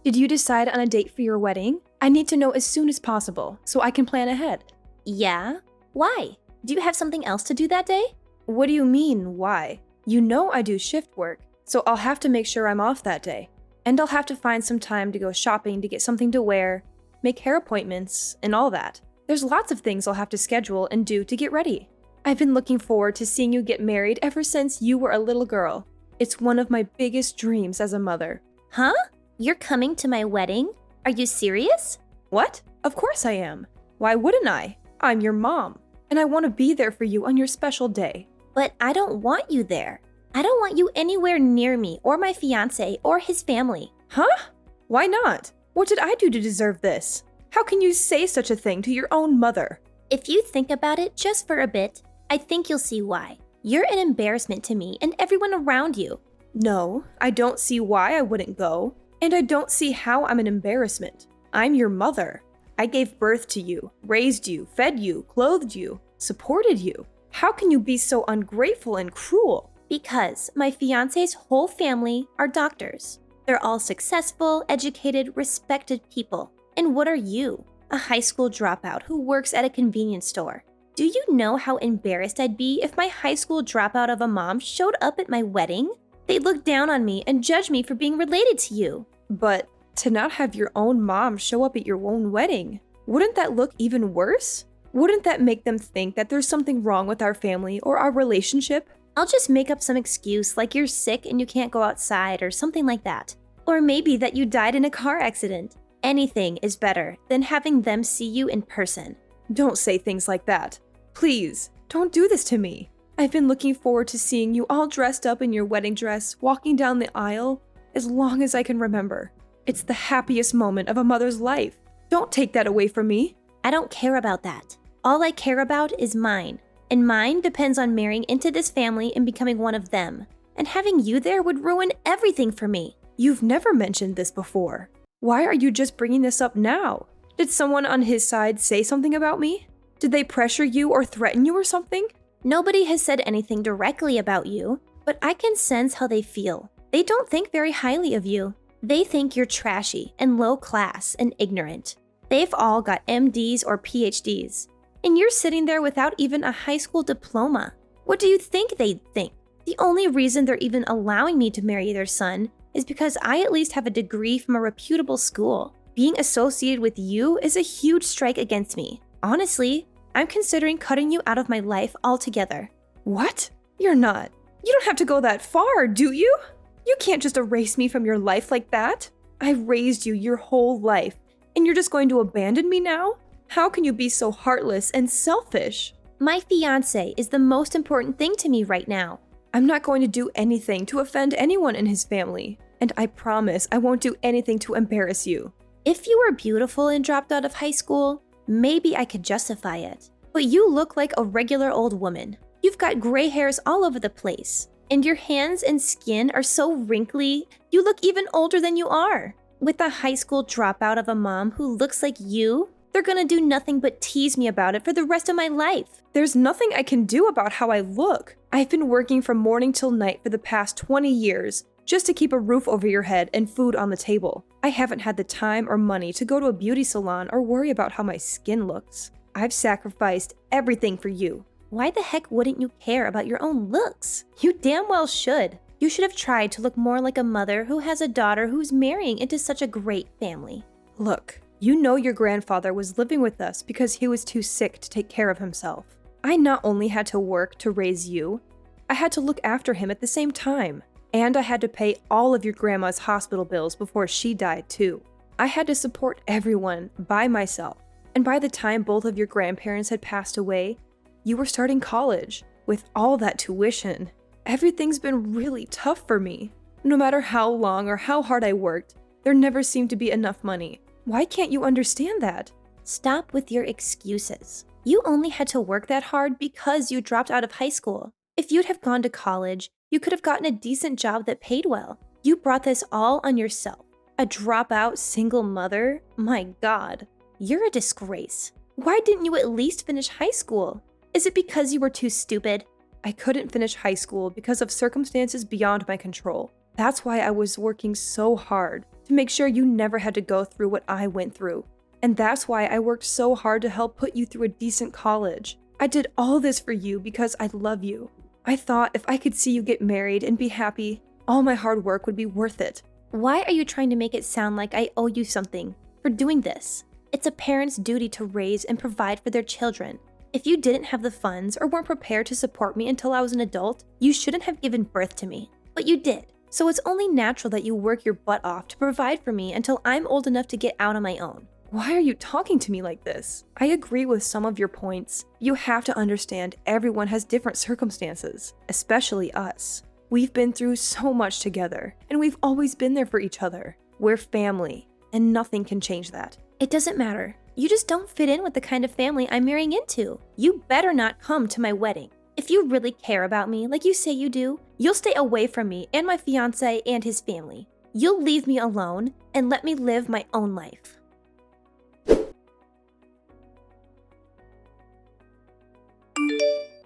Did you decide on a date for your wedding? I need to know as soon as possible so I can plan ahead. Yeah? Why? Do you have something else to do that day? What do you mean, why? You know I do shift work, so I'll have to make sure I'm off that day. And I'll have to find some time to go shopping to get something to wear, make hair appointments, and all that. There's lots of things I'll have to schedule and do to get ready. I've been looking forward to seeing you get married ever since you were a little girl. It's one of my biggest dreams as a mother. Huh? You're coming to my wedding? Are you serious? What? Of course I am. Why wouldn't I? I'm your mom, and I want to be there for you on your special day. But I don't want you there. I don't want you anywhere near me or my fiancé or his family. Huh? Why not? What did I do to deserve this? How can you say such a thing to your own mother? If you think about it just for a bit, I think you'll see why. You're an embarrassment to me and everyone around you. No, I don't see why I wouldn't go, and I don't see how I'm an embarrassment. I'm your mother. I gave birth to you, raised you, fed you, clothed you, supported you. How can you be so ungrateful and cruel? Because my fiancé's whole family are doctors. They're all successful, educated, respected people. And what are you? A high school dropout who works at a convenience store. Do you know how embarrassed I'd be if my high school dropout of a mom showed up at my wedding? They'd look down on me and judge me for being related to you. But to not have your own mom show up at your own wedding, wouldn't that look even worse? Wouldn't that make them think that there's something wrong with our family or our relationship? I'll just make up some excuse like you're sick and you can't go outside or something like that. Or maybe that you died in a car accident. Anything is better than having them see you in person. Don't say things like that. Please, don't do this to me. I've been looking forward to seeing you all dressed up in your wedding dress, walking down the aisle, as long as I can remember. It's the happiest moment of a mother's life. Don't take that away from me. I don't care about that. All I care about is mine. And mine depends on marrying into this family and becoming one of them. And having you there would ruin everything for me. You've never mentioned this before. Why are you just bringing this up now? Did someone on his side say something about me? Did they pressure you or threaten you or something? Nobody has said anything directly about you, but I can sense how they feel. They don't think very highly of you. They think you're trashy and low class and ignorant. They've all got MDs or PhDs. And you're sitting there without even a high school diploma. What do you think they'd think? The only reason they're even allowing me to marry their son is because I at least have a degree from a reputable school. Being associated with you is a huge strike against me. Honestly, I'm considering cutting you out of my life altogether. What? You're not. You don't have to go that far, do you? You can't just erase me from your life like that. I raised you your whole life, and you're just going to abandon me now? How can you be so heartless and selfish? My fiancé is the most important thing to me right now. I'm not going to do anything to offend anyone in his family, and I promise I won't do anything to embarrass you. If you were beautiful and dropped out of high school, maybe I could justify it. But you look like a regular old woman. You've got gray hairs all over the place, and your hands and skin are so wrinkly, you look even older than you are. With a high school dropout of a mom who looks like you, they're gonna do nothing but tease me about it for the rest of my life. There's nothing I can do about how I look. I've been working from morning till night for the past 20 years just to keep a roof over your head and food on the table. I haven't had the time or money to go to a beauty salon or worry about how my skin looks. I've sacrificed everything for you. Why the heck wouldn't you care about your own looks? You damn well should. You should have tried to look more like a mother who has a daughter who's marrying into such a great family. Look, you know your grandfather was living with us because he was too sick to take care of himself. I not only had to work to raise you, I had to look after him at the same time. And I had to pay all of your grandma's hospital bills before she died too. I had to support everyone by myself. And by the time both of your grandparents had passed away, you were starting college. With all that tuition, everything's been really tough for me. No matter how long or how hard I worked, there never seemed to be enough money. Why can't you understand that? Stop with your excuses. You only had to work that hard because you dropped out of high school. If you'd have gone to college, you could have gotten a decent job that paid well. You brought this all on yourself. A dropout single mother? My God, you're a disgrace. Why didn't you at least finish high school? Is it because you were too stupid? I couldn't finish high school because of circumstances beyond my control. That's why I was working so hard to make sure you never had to go through what I went through. And that's why I worked so hard to help put you through a decent college. I did all this for you because I love you. I thought if I could see you get married and be happy, all my hard work would be worth it. Why are you trying to make it sound like I owe you something for doing this? It's a parent's duty to raise and provide for their children. If you didn't have the funds or weren't prepared to support me until I was an adult, you shouldn't have given birth to me. But you did. So it's only natural that you work your butt off to provide for me until I'm old enough to get out on my own. Why are you talking to me like this? I agree with some of your points. You have to understand everyone has different circumstances, especially us. We've been through so much together, and we've always been there for each other. We're family, and nothing can change that. It doesn't matter. You just don't fit in with the kind of family I'm marrying into. You better not come to my wedding. If you really care about me, like you say you do, you'll stay away from me and my fiancé and his family. You'll leave me alone and let me live my own life.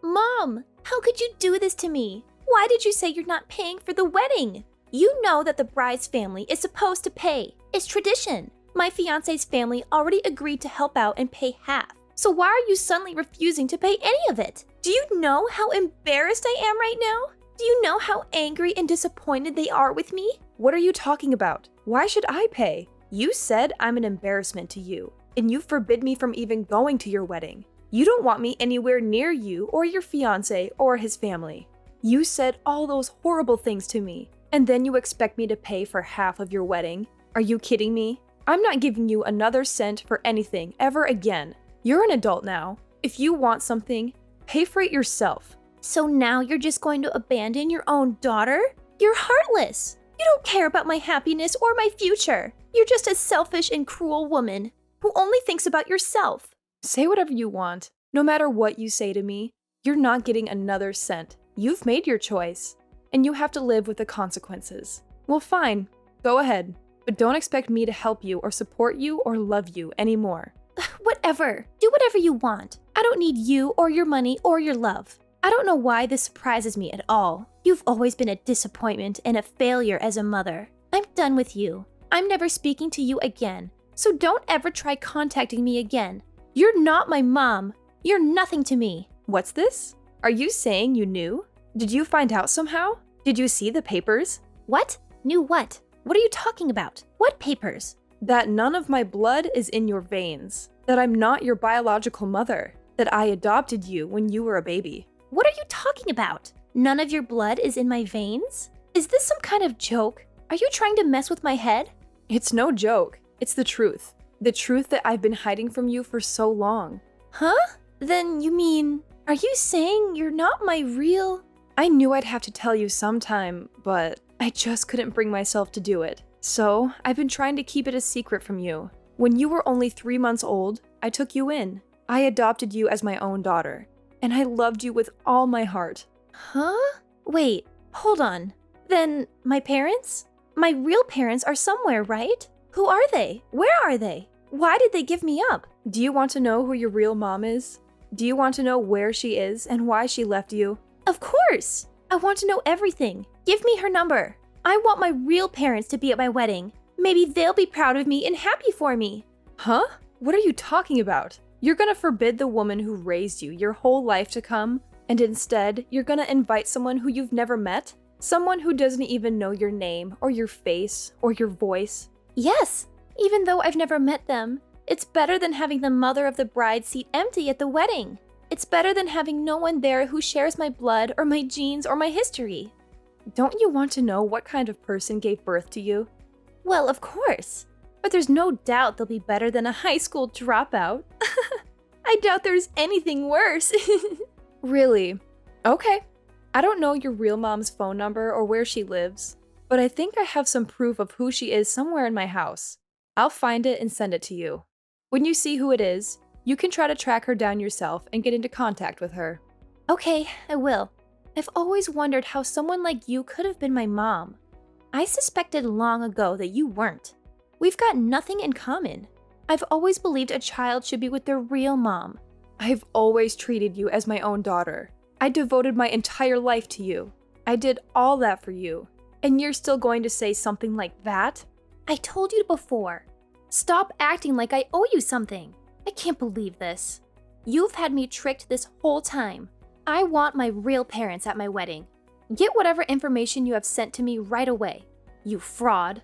Mom, how could you do this to me? Why did you say you're not paying for the wedding? You know that the bride's family is supposed to pay. It's tradition. My fiancé's family already agreed to help out and pay half. So why are you suddenly refusing to pay any of it? Do you know how embarrassed I am right now? Do you know how angry and disappointed they are with me? What are you talking about? Why should I pay? You said I'm an embarrassment to you, and you forbid me from even going to your wedding. You don't want me anywhere near you or your fiancé or his family. You said all those horrible things to me, and then you expect me to pay for half of your wedding? Are you kidding me? I'm not giving you another cent for anything ever again. You're an adult now. If you want something, pay for it yourself. So now you're just going to abandon your own daughter? You're heartless. You don't care about my happiness or my future. You're just a selfish and cruel woman who only thinks about yourself. Say whatever you want. No matter what you say to me, you're not getting another cent. You've made your choice, and you have to live with the consequences. Well, fine. Go ahead. But don't expect me to help you or support you or love you anymore. Whatever. Do whatever you want. I don't need you or your money or your love. I don't know why this surprises me at all. You've always been a disappointment and a failure as a mother. I'm done with you. I'm never speaking to you again. So don't ever try contacting me again. You're not my mom. You're nothing to me. What's this? Are you saying you knew? Did you find out somehow? Did you see the papers? What? Knew what? What are you talking about? What papers? That none of my blood is in your veins. That I'm not your biological mother. That I adopted you when you were a baby. What are you talking about? None of your blood is in my veins? Is this some kind of joke? Are you trying to mess with my head? It's no joke. It's the truth. The truth that I've been hiding from you for so long. Huh? Then you mean, are you saying you're not my real... I knew I'd have to tell you sometime, but I just couldn't bring myself to do it. So I've been trying to keep it a secret from you. When you were only 3 months old, I took you in. I adopted you as my own daughter. And I loved you with all my heart. Huh? Wait, hold on. Then my parents? My real parents are somewhere, right? Who are they? Where are they? Why did they give me up? Do you want to know who your real mom is? Do you want to know where she is and why she left you? Of course! I want to know everything. Give me her number. I want my real parents to be at my wedding. Maybe they'll be proud of me and happy for me. Huh? What are you talking about? You're gonna forbid the woman who raised you your whole life to come, and instead, you're gonna invite someone who you've never met? Someone who doesn't even know your name, or your face, or your voice? Yes! Even though I've never met them, it's better than having the mother of the bride seat empty at the wedding. It's better than having no one there who shares my blood, or my genes, or my history. Don't you want to know what kind of person gave birth to you? Well, of course. But there's no doubt they'll be better than a high school dropout. I doubt there's anything worse. Really? Okay. I don't know your real mom's phone number or where she lives, but I think I have some proof of who she is somewhere in my house. I'll find it and send it to you. When you see who it is, you can try to track her down yourself and get into contact with her. Okay, I will. I've always wondered how someone like you could have been my mom. I suspected long ago that you weren't. We've got nothing in common. I've always believed a child should be with their real mom. I've always treated you as my own daughter. I devoted my entire life to you. I did all that for you. And you're still going to say something like that? I told you before. Stop acting like I owe you something. I can't believe this. You've had me tricked this whole time. I want my real parents at my wedding. Get whatever information you have sent to me right away, you fraud.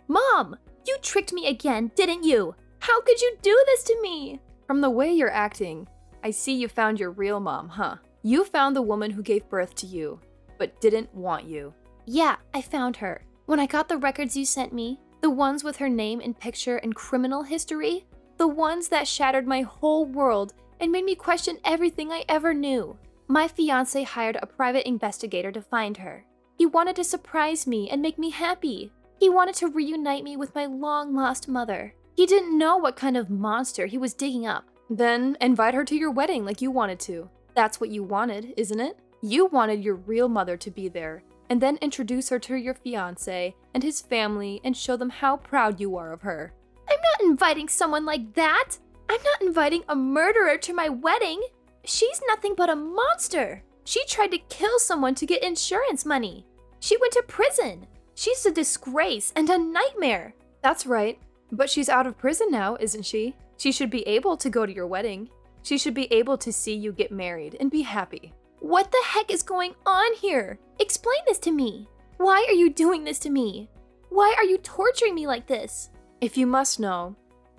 Mom, you tricked me again, didn't you? How could you do this to me? From the way you're acting, I see you found your real mom, huh? You found the woman who gave birth to you, but didn't want you. Yeah, I found her. When I got the records you sent me, the ones with her name and picture and criminal history, the ones that shattered my whole world and made me question everything I ever knew. My fiancé hired a private investigator to find her. He wanted to surprise me and make me happy. He wanted to reunite me with my long-lost mother. He didn't know what kind of monster he was digging up. Then invite her to your wedding like you wanted to. That's what you wanted, isn't it? You wanted your real mother to be there, and then introduce her to your fiancé and his family and show them how proud you are of her. I'm not inviting someone like that. I'm not inviting a murderer to my wedding. She's nothing but a monster. She tried to kill someone to get insurance money. She went to prison. She's a disgrace and a nightmare. That's right, but she's out of prison now, isn't she? She should be able to go to your wedding. She should be able to see you get married and be happy. What the heck is going on here? Explain this to me. Why are you doing this to me? Why are you torturing me like this? If you must know,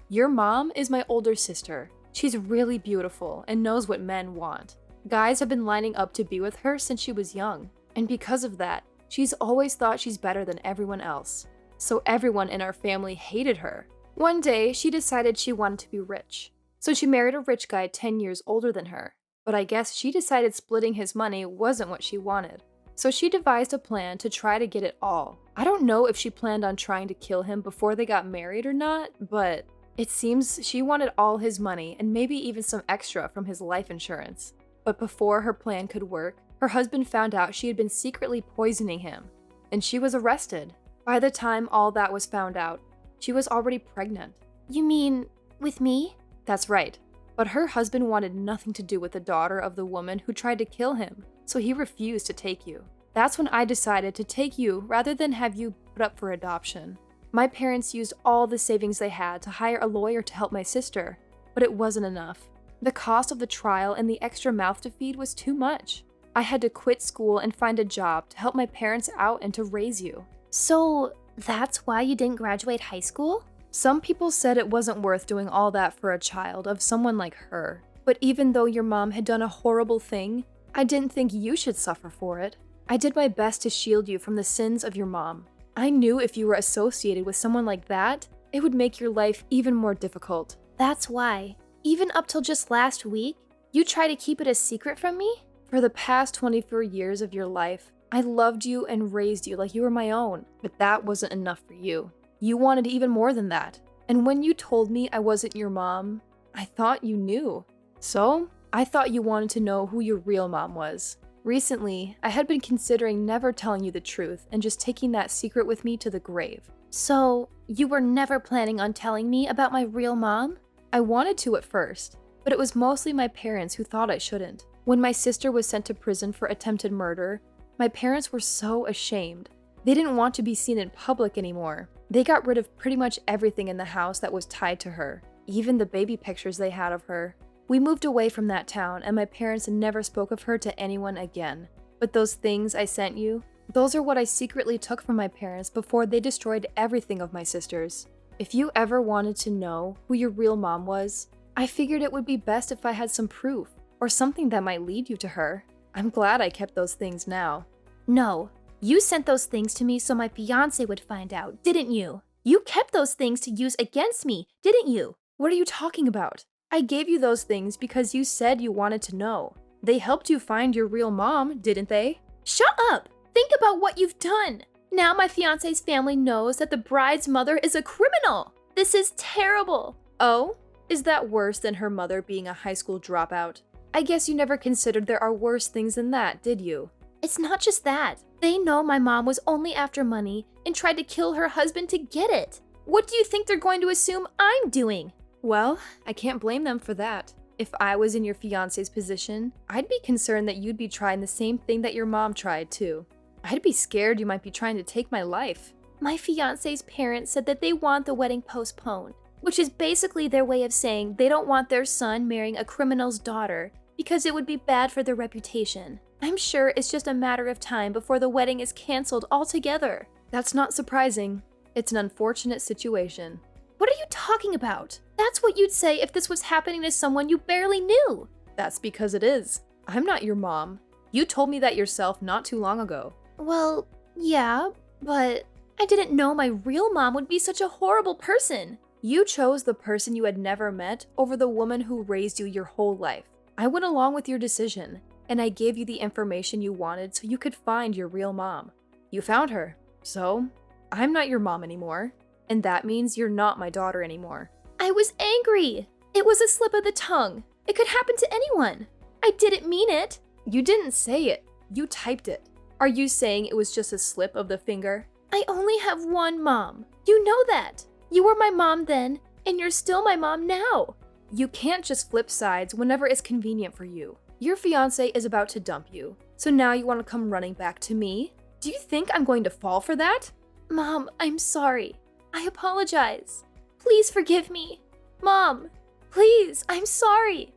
your mom is my older sister. She's really beautiful and knows what men want. Guys have been lining up to be with her since she was young, and because of that, she's always thought she's better than everyone else. So everyone in our family hated her. One day, she decided she wanted to be rich. So she married a rich guy 10 years older than her. But I guess she decided splitting his money wasn't what she wanted. So she devised a plan to try to get it all. I don't know if she planned on trying to kill him before they got married or not, but it seems she wanted all his money and maybe even some extra from his life insurance. But before her plan could work, her husband found out she had been secretly poisoning him, and she was arrested. By the time all that was found out, she was already pregnant. You mean with me? That's right. But her husband wanted nothing to do with the daughter of the woman who tried to kill him, so he refused to take you. That's when I decided to take you rather than have you put up for adoption. My parents used all the savings they had to hire a lawyer to help my sister, but it wasn't enough. The cost of the trial and the extra mouth to feed was too much. I had to quit school and find a job to help my parents out and to raise you. So that's why you didn't graduate high school? Some people said it wasn't worth doing all that for a child of someone like her. But even though your mom had done a horrible thing, I didn't think you should suffer for it. I did my best to shield you from the sins of your mom. I knew if you were associated with someone like that, it would make your life even more difficult. That's why. Even up till just last week, you try to keep it a secret from me? For the past 24 years of your life, I loved you and raised you like you were my own, but that wasn't enough for you. You wanted even more than that. And when you told me I wasn't your mom, I thought you knew. So, I thought you wanted to know who your real mom was. Recently, I had been considering never telling you the truth and just taking that secret with me to the grave. So, you were never planning on telling me about my real mom? I wanted to at first, but it was mostly my parents who thought I shouldn't. When my sister was sent to prison for attempted murder, my parents were so ashamed. They didn't want to be seen in public anymore. They got rid of pretty much everything in the house that was tied to her, even the baby pictures they had of her. We moved away from that town, and my parents never spoke of her to anyone again. But those things I sent you, those are what I secretly took from my parents before they destroyed everything of my sister's. If you ever wanted to know who your real mom was, I figured it would be best if I had some proof, or something that might lead you to her. I'm glad I kept those things now. No, you sent those things to me so my fiancé would find out, didn't you? You kept those things to use against me, didn't you? What are you talking about? I gave you those things because you said you wanted to know. They helped you find your real mom, didn't they? Shut up! Think about what you've done! Now my fiancé's family knows that the bride's mother is a criminal! This is terrible! Oh? Is that worse than her mother being a high school dropout? I guess you never considered there are worse things than that, did you? It's not just that. They know my mom was only after money and tried to kill her husband to get it. What do you think they're going to assume I'm doing? Well, I can't blame them for that. If I was in your fiance's position, I'd be concerned that you'd be trying the same thing that your mom tried too. I'd be scared you might be trying to take my life. My fiance's parents said that they want the wedding postponed, which is basically their way of saying they don't want their son marrying a criminal's daughter because it would be bad for their reputation. I'm sure it's just a matter of time before the wedding is canceled altogether. That's not surprising. It's an unfortunate situation. What are you talking about? That's what you'd say if this was happening to someone you barely knew. That's because it is. I'm not your mom. You told me that yourself not too long ago. Well, yeah, but I didn't know my real mom would be such a horrible person. You chose the person you had never met over the woman who raised you your whole life. I went along with your decision, and I gave you the information you wanted so you could find your real mom. You found her, so I'm not your mom anymore, and that means you're not my daughter anymore. I was angry. It was a slip of the tongue. It could happen to anyone. I didn't mean it. You didn't say it. You typed it. Are you saying it was just a slip of the finger? I only have one mom. You know that. You were my mom then, and you're still my mom now. You can't just flip sides whenever it's convenient for you. Your fiance is about to dump you, so now you want to come running back to me? Do you think I'm going to fall for that? Mom, I'm sorry. I apologize. Please forgive me. Mom, please, I'm sorry.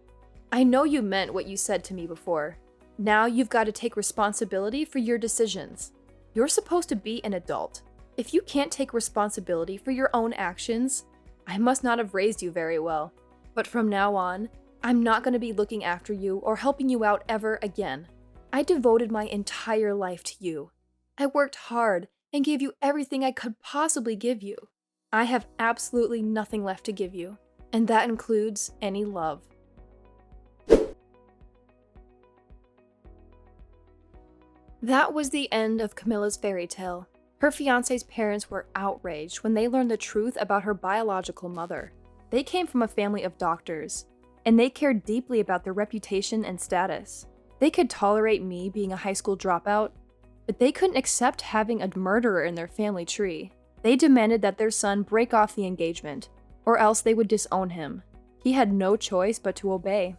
I know you meant what you said to me before. Now you've got to take responsibility for your decisions. You're supposed to be an adult. If you can't take responsibility for your own actions, I must not have raised you very well. But from now on, I'm not going to be looking after you or helping you out ever again. I devoted my entire life to you. I worked hard and gave you everything I could possibly give you. I have absolutely nothing left to give you, and that includes any love. That was the end of Camilla's fairy tale. Her fiance's parents were outraged when they learned the truth about her biological mother. They came from a family of doctors, and they cared deeply about their reputation and status. They could tolerate me being a high school dropout, but they couldn't accept having a murderer in their family tree. They demanded that their son break off the engagement, or else they would disown him. He had no choice but to obey.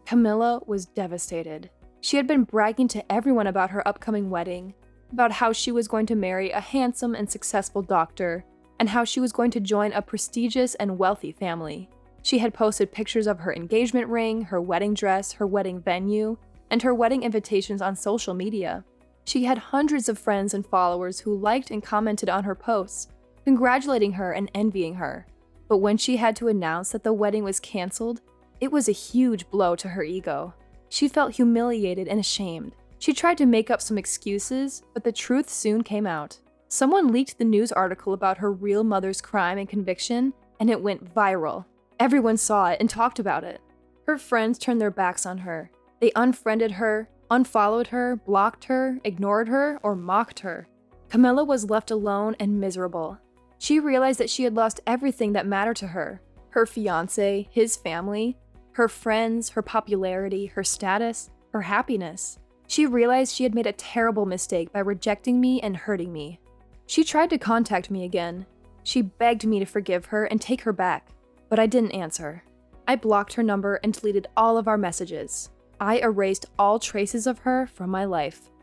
Camilla was devastated. She had been bragging to everyone about her upcoming wedding, about how she was going to marry a handsome and successful doctor, and how she was going to join a prestigious and wealthy family. She had posted pictures of her engagement ring, her wedding dress, her wedding venue, and her wedding invitations on social media. She had hundreds of friends and followers who liked and commented on her posts, congratulating her and envying her. But when she had to announce that the wedding was canceled, it was a huge blow to her ego. She felt humiliated and ashamed. She tried to make up some excuses, but the truth soon came out. Someone leaked the news article about her real mother's crime and conviction, and it went viral. Everyone saw it and talked about it. Her friends turned their backs on her. They unfriended her, unfollowed her, blocked her, ignored her, or mocked her. Camilla was left alone and miserable. She realized that she had lost everything that mattered to her. Her fiancé, his family, her friends, her popularity, her status, her happiness. She realized she had made a terrible mistake by rejecting me and hurting me. She tried to contact me again. She begged me to forgive her and take her back, but I didn't answer. I blocked her number and deleted all of our messages. I erased all traces of her from my life.